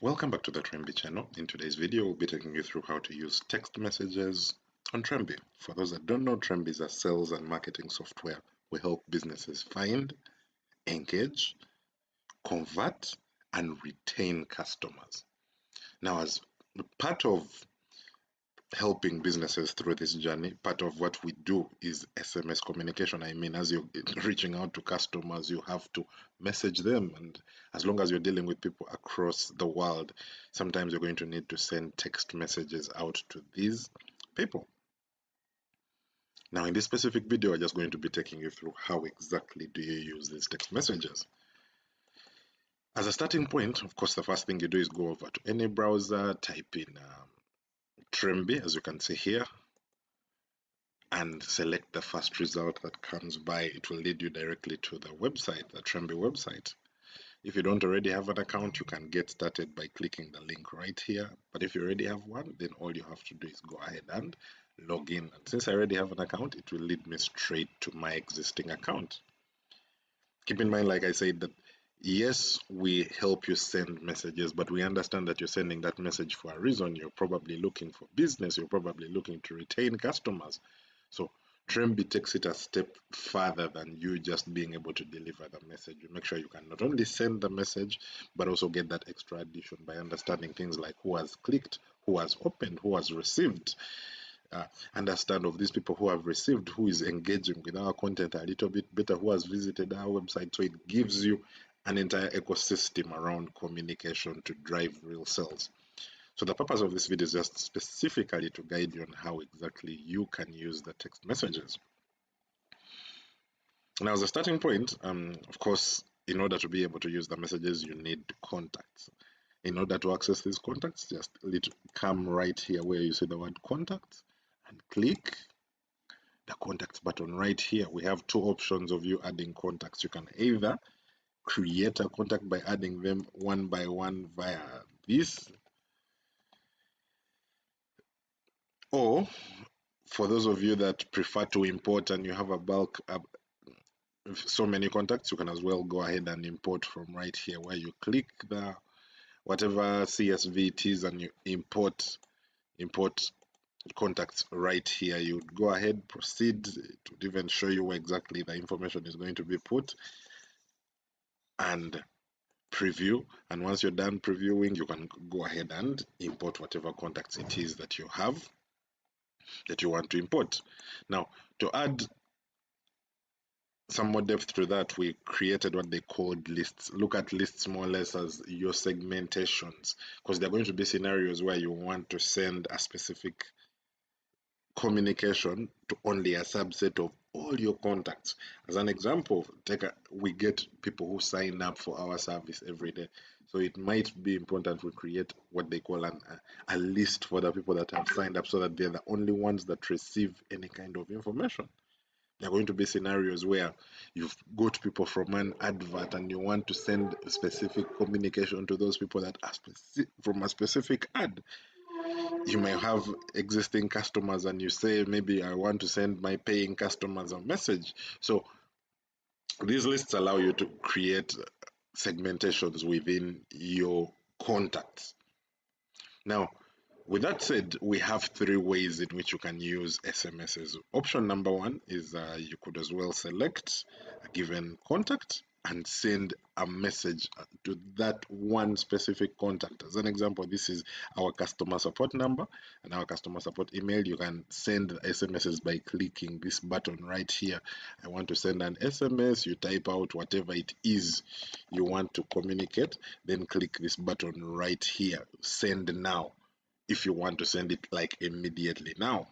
Welcome back to the Trembi channel. In today's video, we'll be taking you through how to use text messages on Trembi. For those that don't know, Trembi is a sales and marketing software. We help businesses find, engage, convert, and retain customers. Now, as part of helping businesses through this journey, part of what we do is SMS communication. I mean, as you're reaching out to customers, you have to message them, and as long as you're dealing with people across the world, sometimes you're going to need to send text messages out to these people. Now, in this specific video, I'm just going to be taking you through how exactly do you use these text messages. As a starting point, of course, the first thing you do is go over to any browser, type in Trembi, as you can see here, and select the first result that comes by. It will lead you directly to the website, the Trembi website. If you don't already have an account, you can get started by clicking the link right here. But if you already have one, then all you have to do is go ahead and log in. And since I already have an account, it will lead me straight to my existing account. Keep in mind, like I said, that yes, we help you send messages, but we understand that you're sending that message for a reason. You're probably looking for business. You're probably looking to retain customers. So Trembi takes it a step further than you just being able to deliver the message. You make sure you can not only send the message, but also get that extra addition by understanding things like who has clicked, who has opened, who has received. Understand of these people who have received, who is engaging with our content a little bit better, who has visited our website. So it gives you an entire ecosystem around communication to drive real sales. So the purpose of this video is just specifically to guide you on how exactly you can use the text messages. Now, as a starting point, of course, in order to be able to use the messages, you need contacts. In order to access these contacts, just come right here where you see the word contacts and click the contacts button right here. We have two options of you adding contacts. You can either create a contact by adding them one by one via this, or for those of you that prefer to import and you have a bulk so many contacts, you can as well go ahead and import from right here where you click the whatever CSV it is and you import contacts right here. You would go ahead, proceed. It would even show you where exactly the information is going to be put, and preview. And once you're done previewing, you can go ahead and import whatever contacts it is that you have that you want to import. Now, to add some more depth to that, we created what they called lists. Look at lists more or less as your segmentations, because there are going to be scenarios where you want to send a specific communication to only a subset of all your contacts. As an example, we get people who sign up for our service every day. So it might be important we create what they call a list for the people that have signed up, so that they're the only ones that receive any kind of information. There are going to be scenarios where you've got people from an advert and you want to send a specific communication to those people that are from a specific ad. You may have existing customers and you say, maybe I want to send my paying customers a message. So these lists allow you to create segmentations within your contacts. Now, with that said, we have three ways in which you can use SMSs. Option number one is you could as well select a given contact and send a message to that one specific contact. As an example, this is our customer support number and our customer support email. You can send SMSs by clicking this button right here. I want to send an SMS. You type out whatever it is you want to communicate, then click this button right here, send now, if you want to send it like immediately. Now,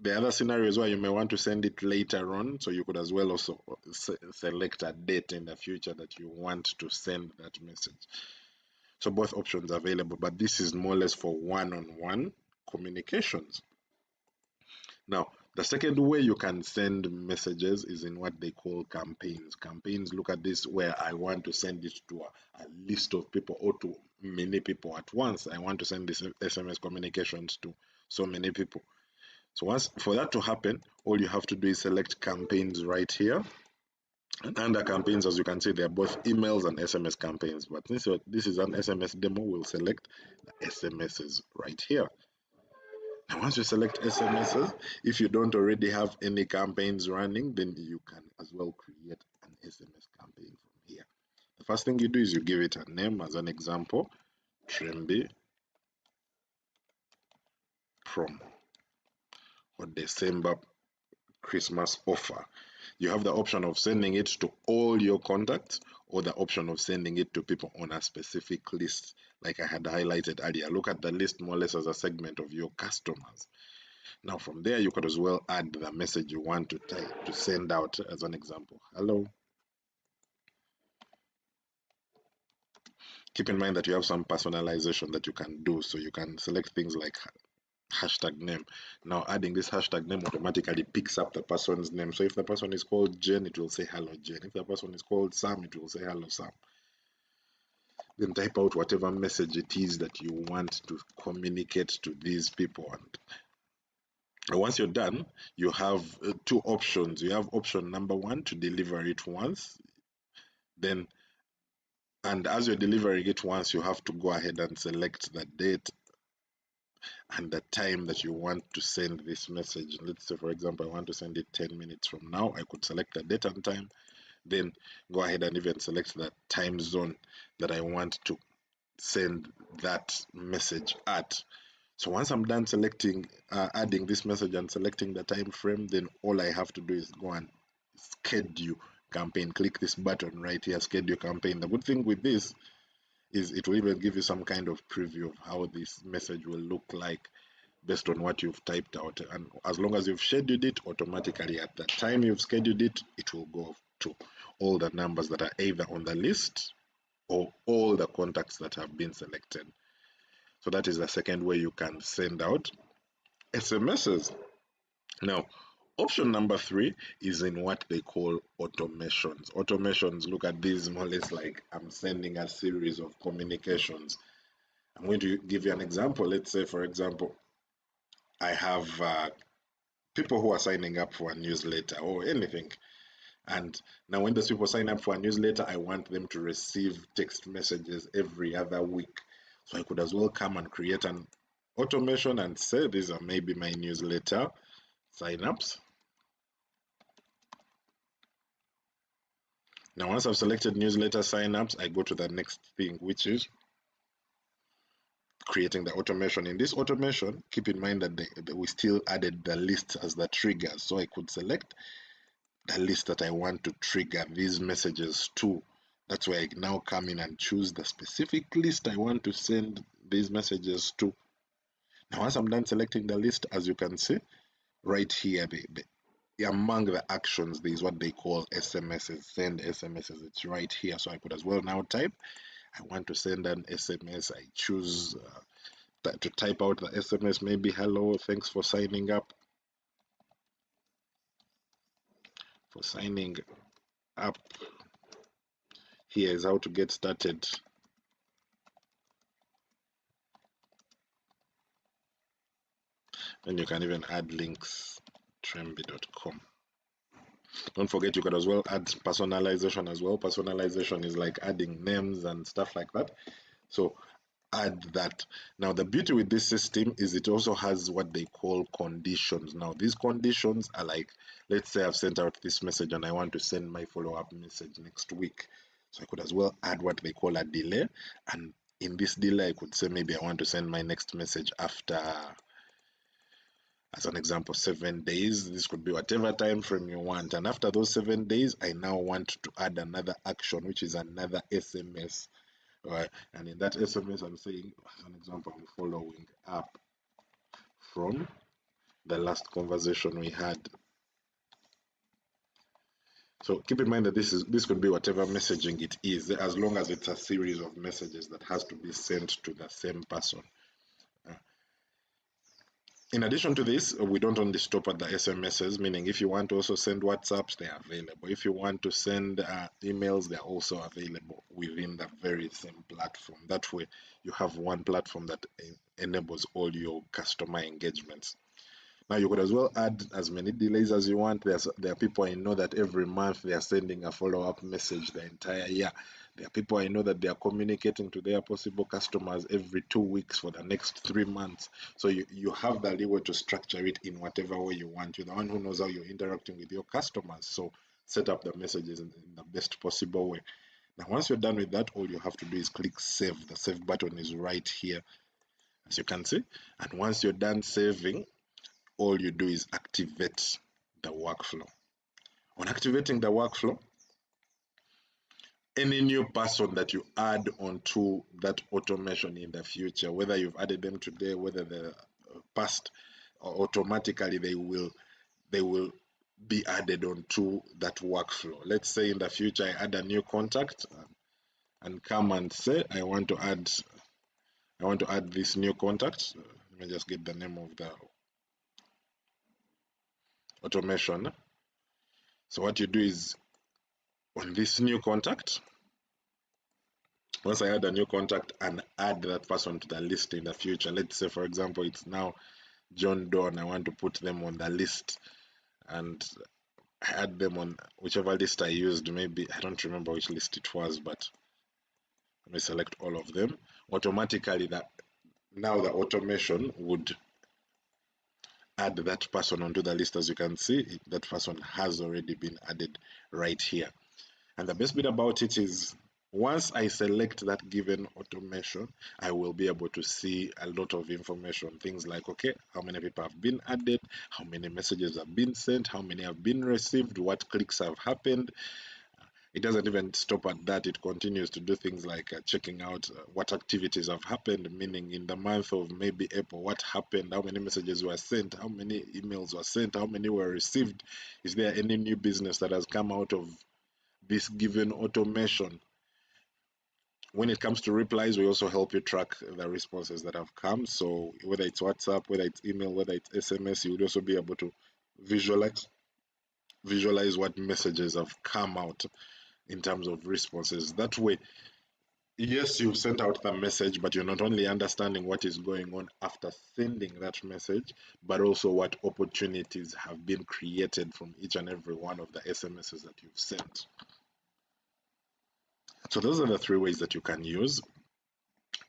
the other scenarios where you may want to send it later on, so you could as well also select a date in the future that you want to send that message. So both options are available, but this is more or less for one-on-one communications. Now, the second way you can send messages is in what they call campaigns. Campaigns, look at this, where I want to send it to a list of people or to many people at once. I want to send this SMS communications to so many people. So for that to happen, all you have to do is select campaigns right here. And under campaigns, as you can see, they're both emails and SMS campaigns. But this is an SMS demo, we'll select the SMSs right here. Now, once you select SMSs, if you don't already have any campaigns running, then you can as well create an SMS campaign from here. The first thing you do is you give it a name. As an example, Trembi Prom or December Christmas offer. You have the option of sending it to all your contacts or the option of sending it to people on a specific list, like I had highlighted earlier. Look at the list more or less as a segment of your customers. Now from there, you could as well add the message you want to send out. As an example, hello. Keep in mind that you have some personalization that you can do, so you can select things like hashtag name. Now adding this hashtag name automatically picks up the person's name. So if the person is called Jen, it will say hello Jen. If the person is called Sam, it will say hello Sam. Then type out whatever message it is that you want to communicate to these people. And once you're done, you have two options. You have option number one to deliver it once. And as you're delivering it once, you have to go ahead and select the date and the time that you want to send this message. Let's say, for example, I want to send it 10 minutes from now. I could select the date and time, then go ahead and even select the time zone that I want to send that message at. So once I'm done selecting, adding this message and selecting the time frame, then all I have to do is go and schedule campaign. Click this button right here, schedule campaign. The good thing with this is it will even give you some kind of preview of how this message will look like based on what you've typed out. And as long as you've scheduled it, automatically at the time you've scheduled it, it will go to all the numbers that are either on the list or all the contacts that have been selected. So that is the second way you can send out SMSs. Now, option number 3 is in what they call automations. Automations, look at these more or less like I'm sending a series of communications. I'm going to give you an example. Let's say, for example, I have people who are signing up for a newsletter or anything. And now when those people sign up for a newsletter, I want them to receive text messages every other week. So I could as well come and create an automation and say these are maybe my newsletter signups. Now once I've selected newsletter signups, I go to the next thing, which is creating the automation. In this automation, keep in mind that we still added the list as the trigger. So I could select the list that I want to trigger these messages to. That's where I now come in and choose the specific list I want to send these messages to. Now, once I'm done selecting the list, as you can see, right here, among the actions, there is what they call SMSs, send SMSs. It's right here. So I could as well now type, I want to send an SMS. I choose to type out the SMS, maybe, hello, thanks for signing up. For signing up. Here is how to get started. And you can even add links, trembi.com. Don't forget you could as well add personalization as well. Personalization is like adding names and stuff like that. So add that. Now the beauty with this system is it also has what they call conditions. Now these conditions are like, let's say I've sent out this message and I want to send my follow-up message next week. So I could as well add what they call a delay. And in this delay, I could say maybe I want to send my next message after, as an example, 7 days. This could be whatever time frame you want. And after those 7 days, I now want to add another action, which is another SMS. Right? And in that SMS, I'm saying, as an example, I'm following up from the last conversation we had. So keep in mind that this could be whatever messaging it is, as long as it's a series of messages that has to be sent to the same person. In addition to this, we don't only stop at the SMSs, meaning if you want to also send WhatsApps, they are available. If you want to send emails, they're also available within the very same platform. That way, you have one platform that enables all your customer engagements. Now you could as well add as many delays as you want. There are people I know that every month they are sending a follow-up message the entire year. There are people I know that they are communicating to their possible customers every 2 weeks for the next 3 months. So you have the leeway to structure it in whatever way you want. You're the one who knows how you're interacting with your customers. So set up the messages in the best possible way. Now, once you're done with that, all you have to do is click save. The save button is right here, as you can see. And once you're done saving, all you do is activate the workflow. On activating the workflow, any new person that you add onto that automation in the future, whether you've added them today, whether they're past, automatically they will be added onto that workflow. Let's say in the future I add a new contact and come and say I want to add this new contact. Let me just get the name of the automation. So what you do is on this new contact, once I add a new contact and add that person to the list in the future, let's say for example it's now John Doe and I want to put them on the list, and I add them on whichever list I used. Maybe I don't remember which list it was, but let me select all of them. Automatically now the automation would add that person onto the list. As you can see, that person has already been added right here. And the best bit about it is once I select that given automation, I will be able to see a lot of information. Things like, okay, how many people have been added, how many messages have been sent, how many have been received, what clicks have happened. It doesn't even stop at that. It continues to do things like checking out what activities have happened, meaning in the month of maybe April, what happened, how many messages were sent, how many emails were sent, how many were received. Is there any new business that has come out of this given automation? When it comes to replies, we also help you track the responses that have come. So whether it's WhatsApp, whether it's email, whether it's SMS, you would also be able to visualize what messages have come out in terms of responses. That way, yes, you've sent out the message, but you're not only understanding what is going on after sending that message, but also what opportunities have been created from each and every one of the SMSs that you've sent. So those are the 3 ways that you can use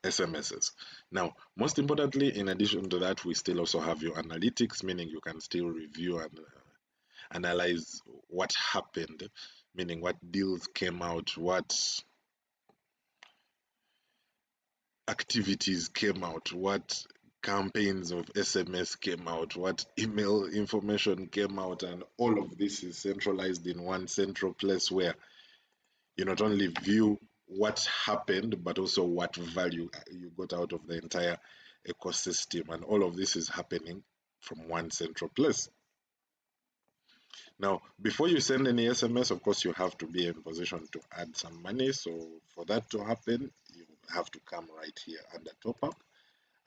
SMSs. Now, most importantly, in addition to that, we still also have your analytics, meaning you can still review and analyze what happened, meaning what deals came out, what activities came out, what campaigns of SMS came out, what email information came out, and all of this is centralized in one central place where you not only view what happened, but also what value you got out of the entire ecosystem. And all of this is happening from one central place. Now, before you send any SMS, of course, you have to be in position to add some money. So for that to happen, you have to come right here under top up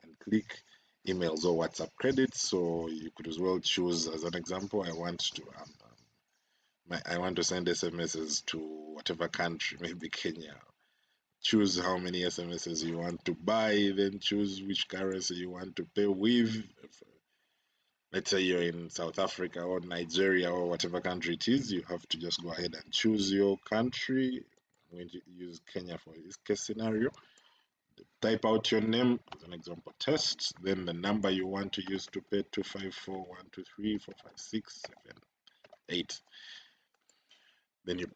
and click emails or WhatsApp credits. So you could as well choose, as an example, I want to send SMSs to whatever country, maybe Kenya. Choose how many SMSs you want to buy, then choose which currency you want to pay with. Let's say you're in South Africa or Nigeria or whatever country it is, you have to just go ahead and choose your country. I'm going to use Kenya for this case scenario. Type out your name, as an example, test, then the number you want to use to pay 25412345678. Then you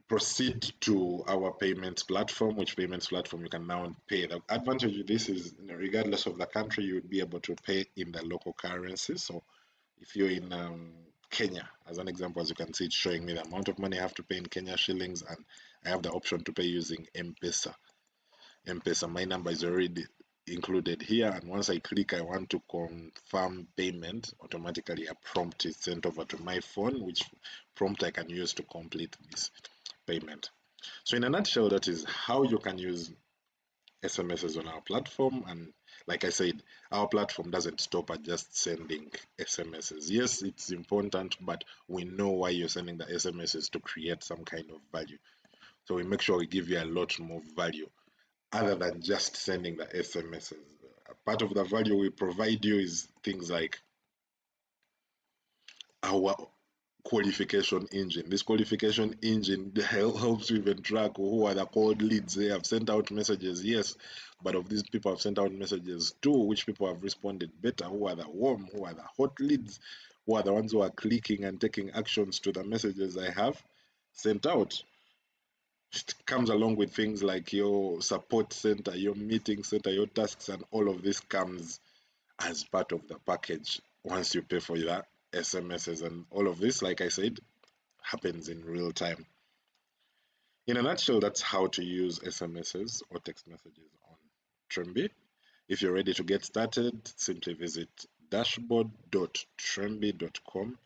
proceed to our payments platform, which payments platform you can now pay. The advantage of this is, regardless of the country, you would be able to pay in the local currency. So if you're in Kenya, as an example, as you can see, it's showing me the amount of money I have to pay in Kenya shillings, and I have the option to pay using M-Pesa. M-Pesa, my number is already included here, and once I click I want to confirm payment, automatically a prompt is sent over to my phone, which prompt I can use to complete this payment. So in a nutshell, that is how you can use SMSs on our platform. And like I said, our platform doesn't stop at just sending SMSs. Yes, it's important, but we know why you're sending the SMSs, to create some kind of value. So we make sure we give you a lot more value other than just sending the SMSs. Part of the value we provide you is things like our qualification engine. This qualification engine helps you even track who are the cold leads. They have sent out messages, yes, but of these people have sent out messages too, which people have responded better, who are the warm, who are the hot leads, who are the ones who are clicking and taking actions to the messages I have sent out. It comes along with things like your support center, your meeting center, your tasks, and all of this comes as part of the package once you pay for your SMSs. And all of this, like I said, happens in real time. In a nutshell, that's how to use SMSs or text messages on Trembi. If you're ready to get started, simply visit dashboard.trembi.com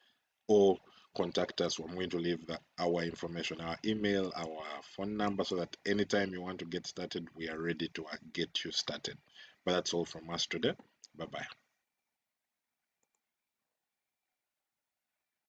or contact us. I'm going to leave our information, our email, our phone number, so that anytime you want to get started, we are ready to get you started. But that's all from us today. Bye bye.